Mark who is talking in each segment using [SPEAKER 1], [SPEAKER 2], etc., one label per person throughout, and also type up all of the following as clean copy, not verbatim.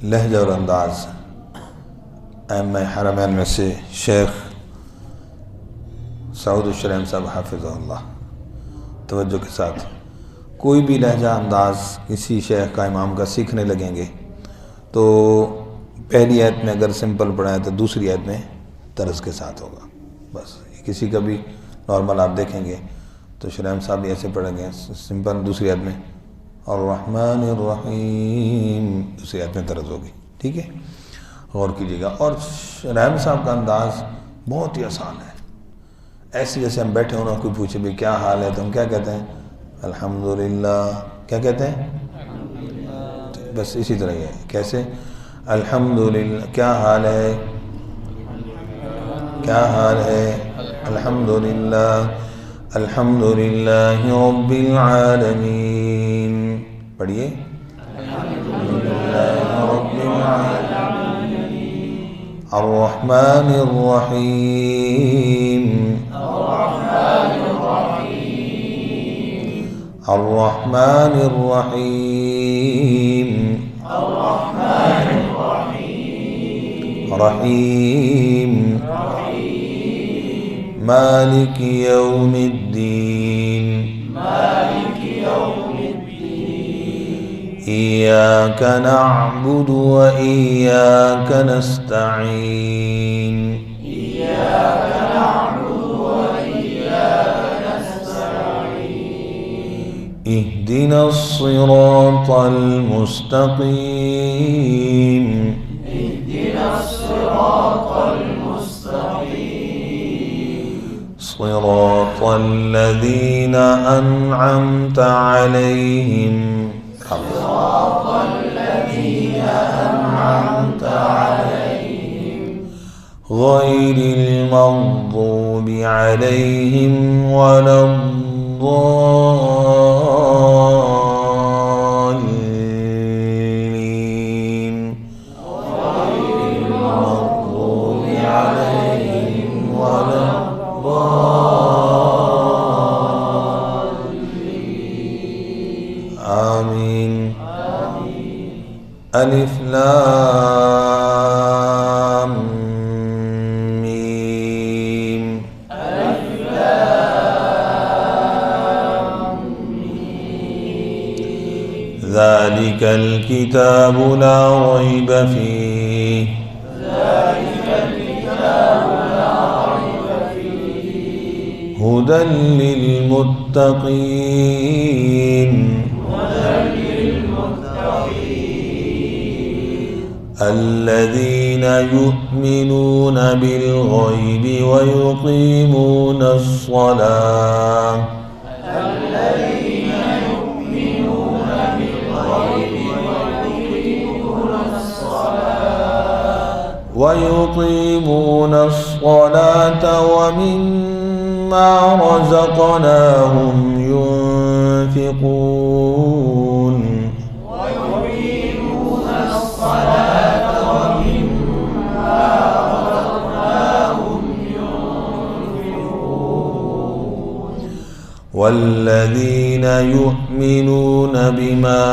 [SPEAKER 1] लहजा और अंदाज़ आइम्मा हरमैन में से शेख सऊद शुरैम साहब हाफिज़हुल्लाह तवज्जो के साथ कोई भी लहजा अंदाज़ किसी शेख का इमाम का सीखने लगेंगे तो पहली आयत में अगर सिंपल पढ़ाएं तो दूसरी आयत में तर्ज के साथ होगा। बस किसी का भी नॉर्मल आप देखेंगे तो शुरैम साहब भी ऐसे पढ़ेंगे सिंपल, दूसरी आयत में अर्रहमानिर रहीम, दूसरी आयत में तर्ज होगी। ठीक है, गौर कीजिएगा। और शुरैम साहब का अंदाज़ बहुत ही आसान है। ऐसे जैसे हम बैठे हों, कोई पूछे भाई क्या हाल है तो हम क्या कहते हैं? अल्हम्दुलिल्लाह। क्या कहते हैं? बस इसी तरह ही है। कैसे? अल्हम्दुलिल्लाह। क्या हाल है? क्या हाल है? अल्हम्दुलिल्लाह। अल्हम्दुलिल्लाहि रब्बिल आलमीन। पढ़िए अर्रहमानिर रहीम। अर्रहमानिर रहीम। रहीम मालिक यौमिद्दीन। इय्याका नअबुदु व इय्याका नस्तईन। इहदिनस सिरातल मुस्तकीम। सिरातल लज़ीना अनअमत अलैहिम गैरिल मग़दूबि अलैहिम वलद्दॉल्लीन। आमीन। अलिफ लाम मीम। ज़ालिकल किताबु ला रैब फीह। हुदल लिल मुत्तक़ीन। الذين يؤمنون بالغيب ويقيمون الصلاة ومما رزقناهم ينفقون والذين يؤمنون بما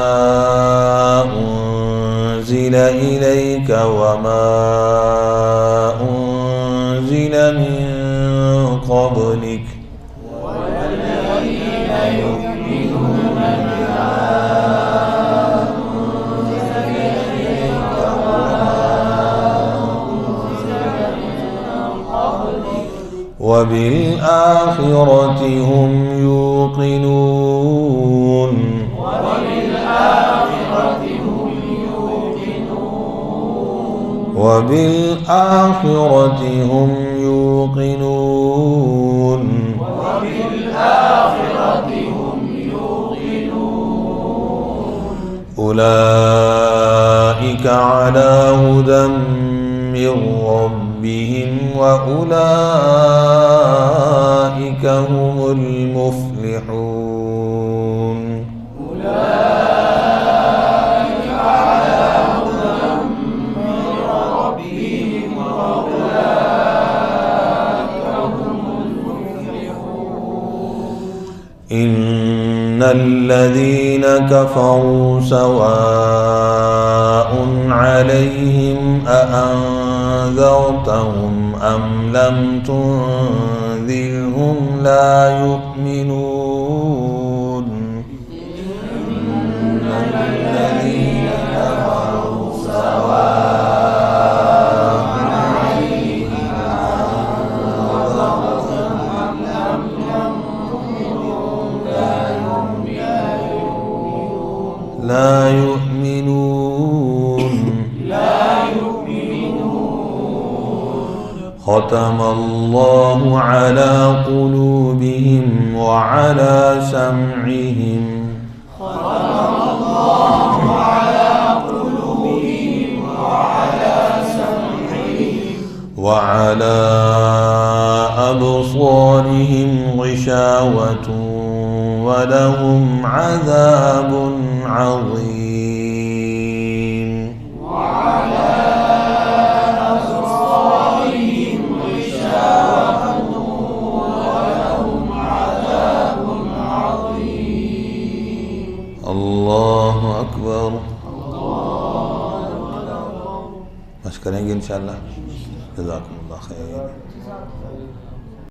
[SPEAKER 1] أنزل إليك وما أنزل من قبلك وبالآخرة هم يوقنون وبالآخرة هم يوقنون أولئك على هدى من ربهم وأولئك هم المفلحون أولئك على هدى من ربهم وأولئك هم المفلحون إن الذين كفروا سواء عليهم أم لم تنذرهم لا يؤمنون إن الذين كفروا سواء عليهم أنذرتهم أم لم تنذرهم لا يؤمنون ختم الله على قلوبهم وعلى سمعهم وعلى أبصارهم غشاوة ولهم عذاب عظيم الله أكبر मश करेंगे इंशाअल्लाह जज़ाकुमुल्लाह खैर।